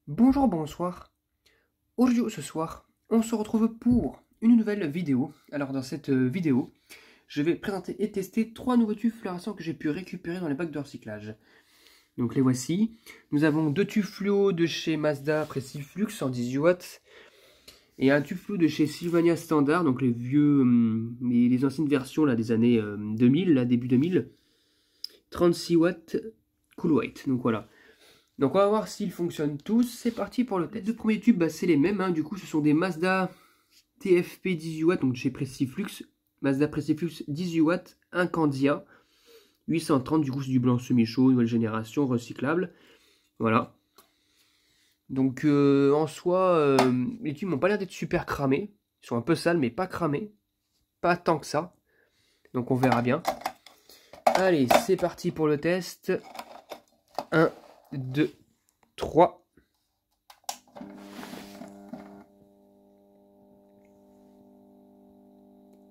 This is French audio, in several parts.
Bonjour, bonsoir. Aujourd'hui, ce soir, on se retrouve pour une nouvelle vidéo. Alors, dans cette vidéo, je vais présenter et tester 3 nouveaux tubes fluorescents que j'ai pu récupérer dans les bacs de recyclage. Donc, les voici. Nous avons 2 tubes fluo de chez Mazda Preciflux en 18 watts et un tube fluo de chez Sylvania Standard, donc les vieux, les anciennes versions là, des années 2000, là, début 2000. 36 watts Cool White. Donc voilà. Donc on va voir s'ils fonctionnent tous. C'est parti pour le test. Les deux premiers tubes, bah, c'est les mêmes. Hein. Du coup, ce sont des Mazda TFP 18 watts, donc chez Preciflux. Mazda Preciflux 18 watts, Incandia. 830, du coup, c'est du blanc semi-chaud, nouvelle génération, recyclable. Voilà. Donc en soi, les tubes n'ont pas l'air d'être super cramés. Ils sont un peu sales, mais pas cramés. Pas tant que ça. Donc on verra bien. Allez, c'est parti pour le test. 1, 2, 3.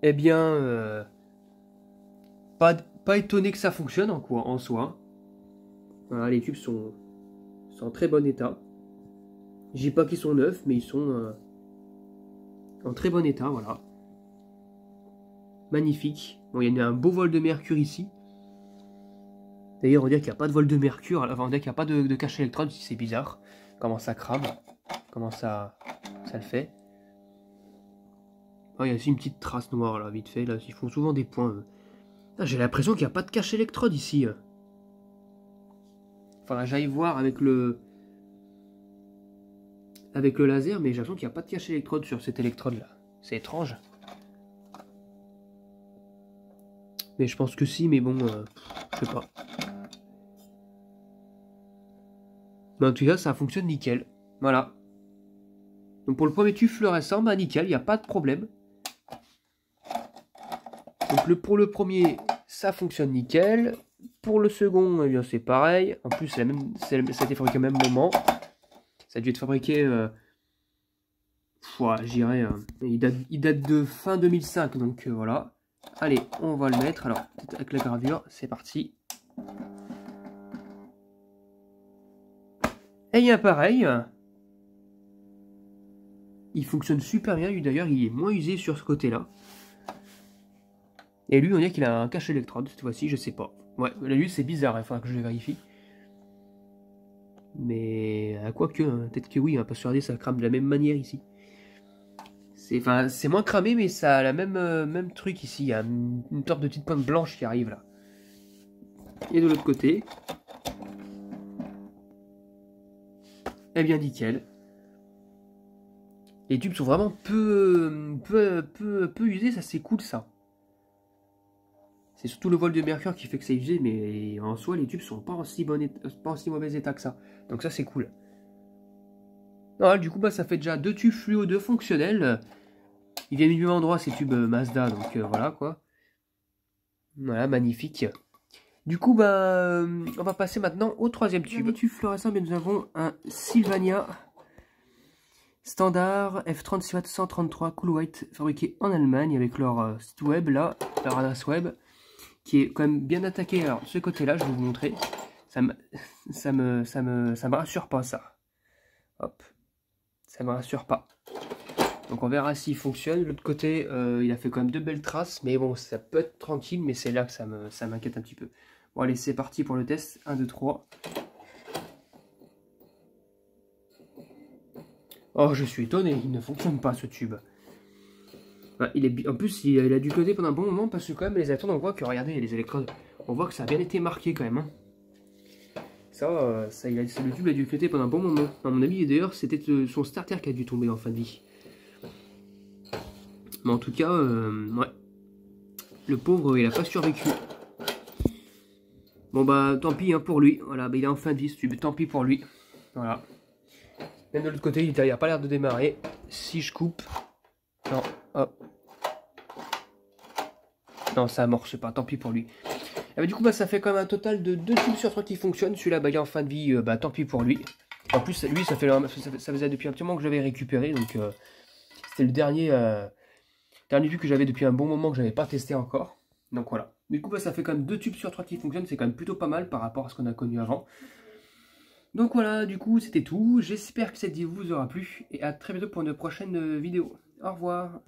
Eh bien, pas étonné que ça fonctionne en soi. Voilà, les tubes sont en très bon état. Je dis pas qu'ils sont neufs, mais ils sont en très bon état, voilà. Magnifique. Bon, il y a un beau vol de mercure ici. D'ailleurs, on dirait qu'il n'y a pas de vol de mercure. Enfin, on dirait qu'il n'y a pas de cache électrode, si c'est bizarre. Comment ça crame. Comment ça le fait. Oh, il y a aussi une petite trace noire, là, vite fait. Là, ils font souvent des points. Ah, j'ai l'impression qu'il n'y a pas de cache électrode ici. Enfin, j'aille voir avec le laser, mais j'ai l'impression qu'il n'y a pas de cache électrode sur cette électrode là. C'est étrange. Mais je pense que si, mais bon, je sais pas. Mais en tout cas, ça fonctionne nickel. Voilà. Donc pour le premier tube fluorescent, bah nickel, il n'y a pas de problème. Donc pour le premier, ça fonctionne nickel. Pour le second, eh bien c'est pareil. En plus, ça a été fabriqué au même moment. Ça a dû être fabriqué, je dirais, il date de fin 2005, donc voilà. Allez, on va le mettre. Alors, avec la gravure, c'est parti. Et bien pareil, il fonctionne super bien. Lui d'ailleurs, il est moins usé sur ce côté-là. Et lui, on dirait qu'il a un cache électrode cette fois-ci, je sais pas. Ouais, lui c'est bizarre, il faudra que je le vérifie. Mais quoique, peut-être que oui, parce que regardez, ça crame de la même manière ici. C'est moins cramé, mais ça a la même truc ici. Il y a une sorte de petite pointe blanche qui arrive là. Et de l'autre côté, eh bien nickel. Les tubes sont vraiment peu usés, ça c'est cool ça. C'est surtout le vol de mercure qui fait que c'est usé, mais en soi les tubes sont pas en si mauvais état que ça. Donc ça c'est cool. Alors, du coup bah, ça fait déjà 2 tubes fluo 2 fonctionnels. Ils viennent du même endroit ces tubes Mazda, donc voilà quoi. Voilà, magnifique. Du coup bah on va passer maintenant au troisième tube. Tube fluorescent, bien nous avons un Sylvania Standard F36 Watt 133 Cool White, fabriqué en Allemagne avec leur site web là, leur adresse web, qui est quand même bien attaqué. Alors ce côté là, je vais vous montrer. Ça me rassure pas ça. Hop, ça me rassure pas. Donc on verra s'il fonctionne. L'autre côté, il a fait quand même de belles traces, mais bon, ça peut être tranquille, mais c'est là que ça m'inquiète un petit peu. Bon allez, c'est parti pour le test. 1, 2, 3. Oh, je suis étonné, il ne fonctionne pas ce tube. Bah, en plus, il a dû cloder pendant un bon moment parce que quand même les électrodes, on voit que, regardez, les électrodes, on voit que ça a bien été marqué quand même. Hein. Le tube a dû cloder pendant un bon moment. À mon avis, d'ailleurs, c'était son starter qui a dû tomber en fin de vie. Mais en tout cas, ouais. Le pauvre, il a pas survécu. Bon bah, tant pis hein, pour lui. Voilà, bah, il est en fin de vie ce tube, tant pis pour lui. Voilà. Même de l'autre côté, il n'a pas l'air de démarrer. Si je coupe... Non, hop. Non, ça amorce pas, tant pis pour lui. Et bah, du coup, bah, ça fait quand même un total de 2 tubes sur 3 qui fonctionnent. Celui-là, bah, il est en fin de vie, bah, tant pis pour lui. En plus, lui, ça faisait depuis un petit moment que j'avais récupéré. Donc, c'était le dernier tube que j'avais depuis un bon moment que j'avais pas testé encore. Donc, voilà. Du coup, bah, ça fait quand même 2 tubes sur 3 qui fonctionnent. C'est quand même plutôt pas mal par rapport à ce qu'on a connu avant. Donc voilà, du coup c'était tout. J'espère que cette vidéo vous aura plu et à très bientôt pour une prochaine vidéo. Au revoir.